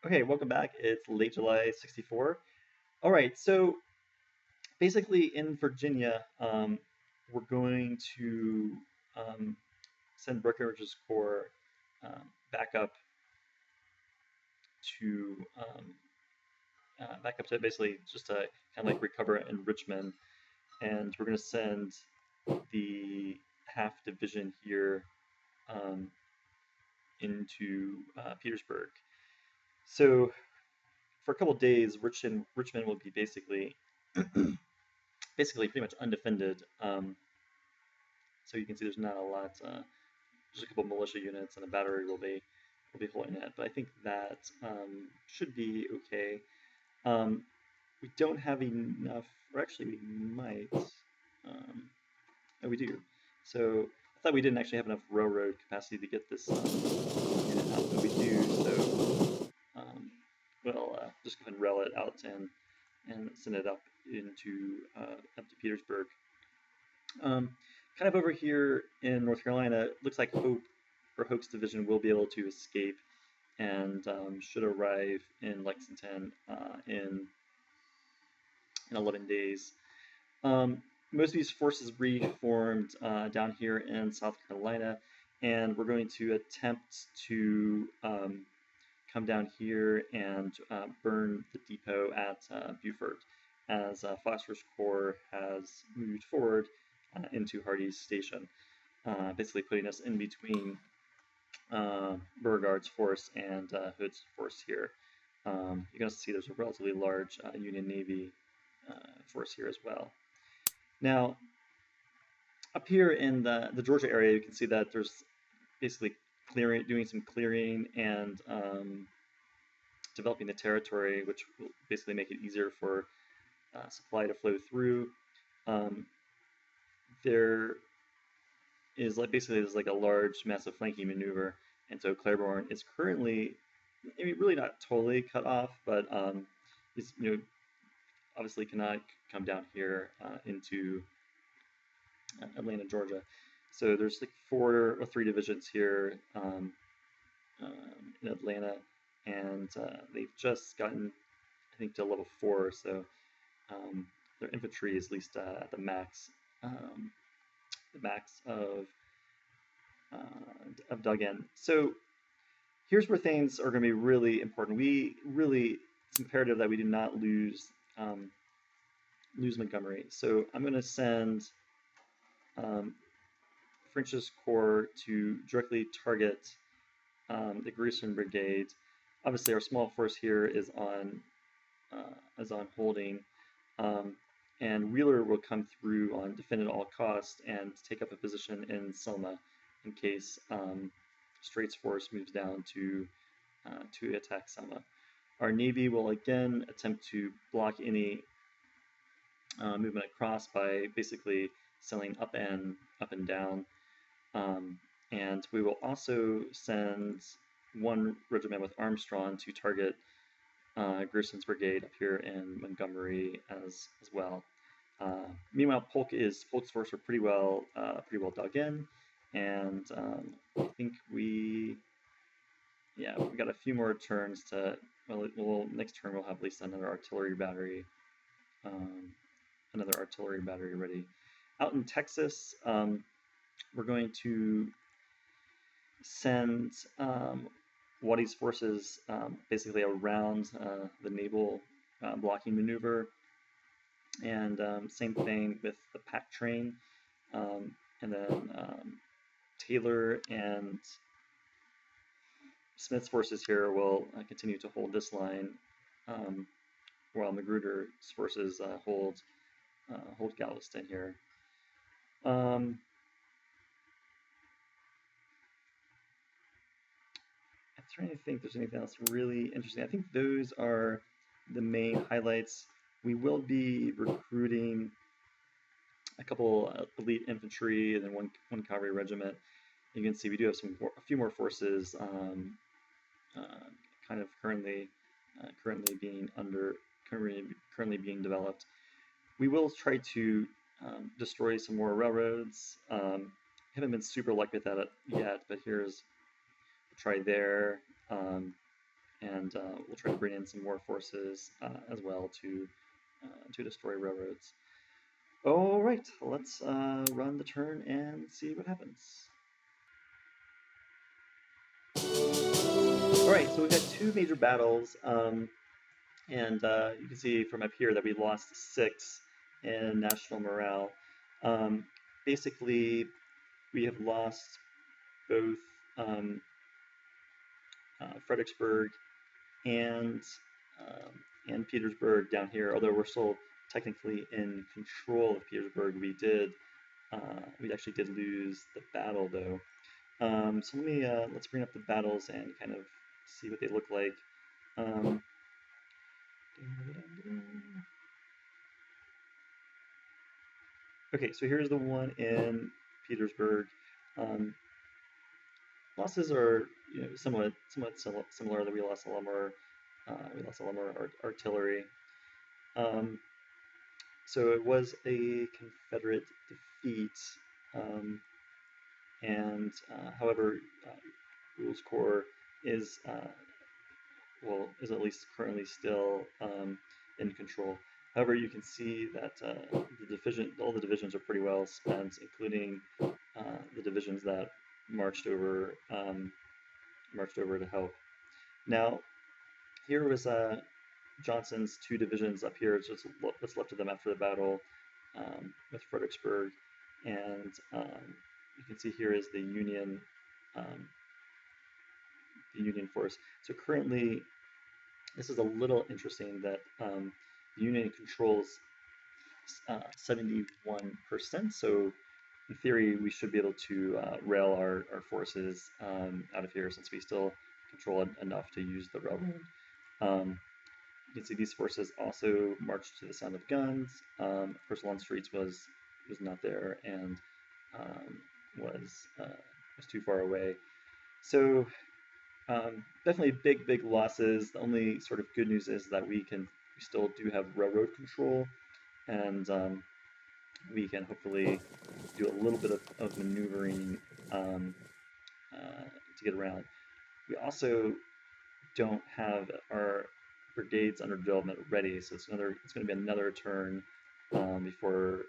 Okay, welcome back. It's late July 64. All right, so basically in Virginia, we're going to um, send Breckenridge's Corps back up to basically just to kind of like recover in Richmond, and we're going to send the half division here um, into Petersburg. So for a couple days, Richmond will be basically pretty much undefended. So you can see there's not a lot. Just a couple militia units and a battery will be holding it. But I think that should be okay. We don't have enough, or actually we might. Oh, we do. So I thought we didn't actually have enough railroad capacity to get this unit out, but we do. So we'll just go ahead and rail it out and send it up to Petersburg. Um, Kind of over here in North Carolina, it looks like Hope's division will be able to escape and should arrive in Lexington in 11 days. Most of these forces reformed down here in South Carolina, and we're going to attempt to come down here and burn the depot at Beaufort as Foster's Corps has moved forward into Hardee's Station, basically putting us in between Beauregard's force and Hood's force here. You can also see there's a relatively large Union Navy force here as well. Now, up here in the Georgia area, you can see that there's basically doing some clearing and developing the territory, which will basically make it easier for supply to flow through. There is there's like a large, massive flanking maneuver, and so Claiborne is currently, I mean, really not totally cut off, but is obviously cannot come down here into Atlanta, Georgia. So there's like 4 or 3 divisions here in Atlanta, and they've just gotten, I think, to level 4. So their infantry is at least at the max of dug in. So here's where things are going to be really important. It's imperative that we do not lose Montgomery. So I'm going to send French's Corps to directly target the Grierson Brigade. Obviously, our small force here is on holding, and Wheeler will come through on defend at all costs and take up a position in Selma in case Straight's force moves down to attack Selma. Our Navy will again attempt to block any movement across by basically sailing up and down. And we will also send 1 regiment with Armstrong to target Grierson's brigade up here in Montgomery as well. Meanwhile, Polk's force are pretty well dug in, and I think we got a few more turns to. Well, next turn we'll have at least another artillery battery ready. Out in Texas, we're going to send Waddy's forces basically around the naval blocking maneuver, and same thing with the pack train, and then Taylor and Smith's forces here will continue to hold this line, while Magruder's forces hold Galveston here. I'm trying to think if there's anything else really interesting. I think those are the main highlights. We will be recruiting a couple elite infantry and then one cavalry regiment. You can see we do have a few more forces kind of currently being developed. We will try to destroy some more railroads. Haven't been super lucky with that yet, but here's a try there, and we'll try to bring in some more forces as well to destroy railroads. All right, let's run the turn and see what happens. All right, so we've got two major battles, and you can see from up here that we lost 6 in national morale. Basically, we have lost both Fredericksburg and Petersburg down here. Although we're still technically in control of Petersburg, we actually did lose the battle though. So let's bring up the battles and kind of see what they look like. Okay, so here's the one in Petersburg. Losses are somewhat similar. That we lost a lot more. We lost a lot more artillery. So it was a Confederate defeat, and however, Rules Corps is is at least currently still in control. However, you can see that all the divisions are pretty well spent, including the divisions that marched over to help. Now, here was Johnson's 2 divisions up here. It's just what's left of them after the battle with Fredericksburg, and you can see here is the Union force. So currently, this is a little interesting that the Union controls 71%. So in theory, we should be able to rail our forces out of here, since we still control enough to use the railroad. You can see these forces also marched to the sound of guns. First Longstreet's was not there and was too far away. So definitely big losses. The only sort of good news is that we still do have railroad control, and we can hopefully do a little bit of maneuvering to get around. We also don't have our brigades under development ready, so it's going to be another turn before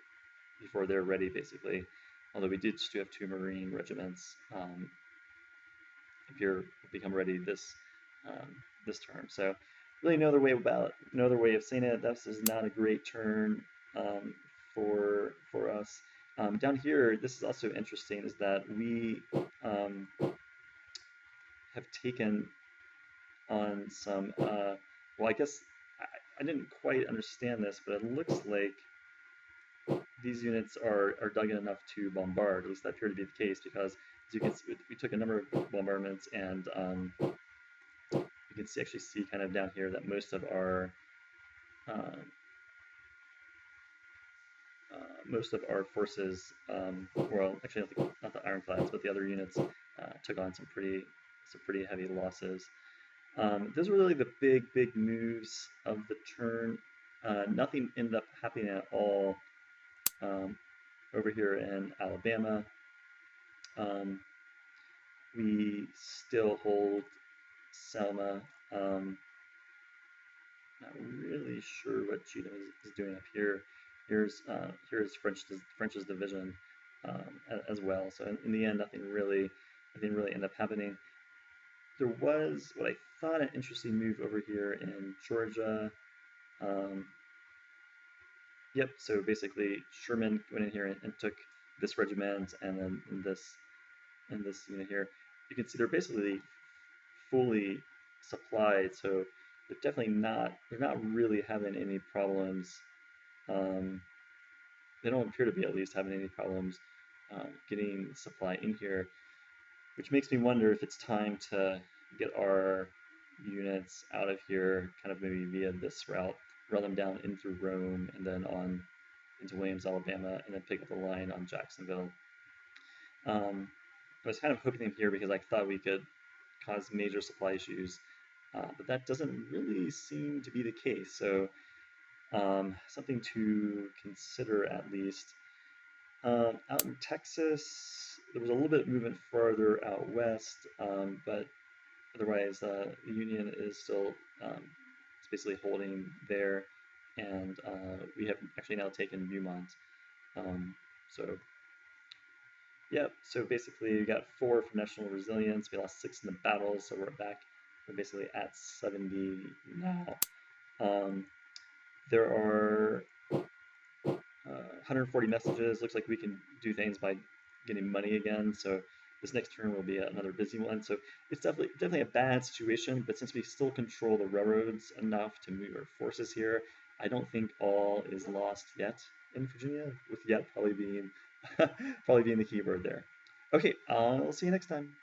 they're ready, basically. Although we do have 2 Marine regiments here become ready this turn. So really no other way of saying it. This is not a great turn for us. Down here, this is also interesting, is that we have taken on some, well, I guess I didn't quite understand this, but it looks like these units are dug in enough to bombard. At least that appeared to be the case, because as you can see, we took a number of bombardments, and you can actually see kind of down here that most of our forces, well, actually not the ironclads, but the other units took on some pretty heavy losses. Those were really the big moves of the turn. Nothing ended up happening at all over here in Alabama. We still hold Selma. Not really sure what Cheatham is doing up here. Here's French's division as well. So in the end, nothing really ended up happening. There was what I thought an interesting move over here in Georgia. Yep. So basically, Sherman went in here and took this regiment, and then in this unit here, you can see they're basically fully supplied. So they're definitely not really having any problems. They don't appear to be at least having any problems getting supply in here, which makes me wonder if it's time to get our units out of here, kind of maybe via this route, run them down in through Rome and then on into Williams, Alabama, and then pick up the line on Jacksonville. I was kind of hoping here because I thought we could cause major supply issues, but that doesn't really seem to be the case. So something to consider at least. Out in Texas, there was a little bit of movement farther out west, but Otherwise, the Union is still it's basically holding there, and we have actually now taken Beaumont. So yeah, so basically we got 4 for national resilience. We lost 6 in the battles, so we're back. We're basically at 70 now. There are 140 messages. Looks like we can do things by getting money again. So this next turn will be another busy one. So it's definitely a bad situation. But since we still control the railroads enough to move our forces here, I don't think all is lost yet in Virginia. With yet probably being probably being the key word there. Okay, I'll see you next time.